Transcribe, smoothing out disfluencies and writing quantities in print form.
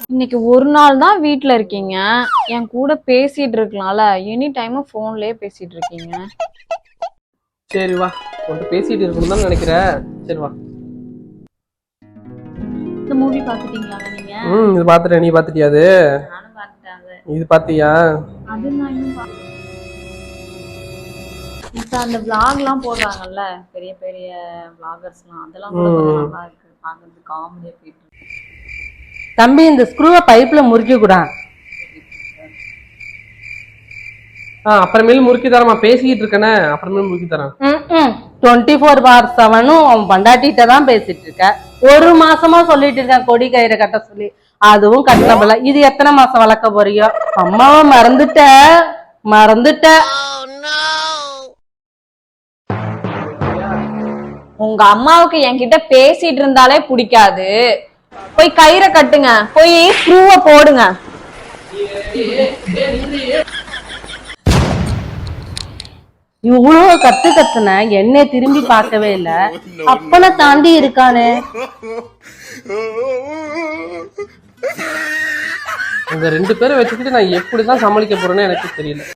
இன்னைக்கு ஒரு நாள் தான் வீட்ல இருக்கீங்க. என் கூட பேசிட்டு இருக்கலாம்ல. எனி டைம் போன்லயே பேசிட்டு இருக்கீங்க. சரி வா, உன்கிட்ட பேசிட்டு இருக்கணும் தான் நினைக்கிறேன். சரி வா. இந்த மூவி பாத்துட்டீங்களா நீங்க? இது பாத்துட்டேன். நீ பாத்துட்டியா? அது நானும் பாத்துட்டேன். இது பாத்தியா? அது நான் இன்னும் இப்ப அந்த vlogலாம் போடுறாங்கல்ல, பெரிய பெரிய vloggers-லாம், அதெல்லாம் கூட கொஞ்சம் நல்லா இருக்கு. பாக்குறது காமெடியா போயிட்டு இருக்கு. தம்பி, இந்த ஸ்க்ரூவை பைப்ல முறுக்கி கூடா. அப்புறமேல முறுக்கி தரமா, பேசிக்கிட்டு இருக்கனே, அப்புறமேல முறுக்கி தரேன். 24/7 அவன் பண்டாட்டிட்ட தான் பேசிட்டு இருக்க. ஒரு மாசமா சொல்லிட்டு இருக்கேன் கொடி கயிறை கட்ட சொல்லி, அதுவும் கட்டணப்பல. இது எத்தனை மாசம் வளர்க்க போறியோ? அம்மாவை மறந்துட்ட. உங்க அம்மாவுக்கு என்கிட்ட பேசிட்டு இருந்தாலே பிடிக்காது. போய் கயிறை கட்டுங்க, போய் ஸ்க்ரூவை போடுங்க. இவ்வளவு கத்துன என்னை திரும்பி பார்க்கவே இல்ல. அப்பனை தாண்டி இருக்கானே. இந்த 2 பேரை வச்சுக்கிட்டு நான் எப்படிதான் சமாளிக்க போறேன்னு எனக்கு தெரியல.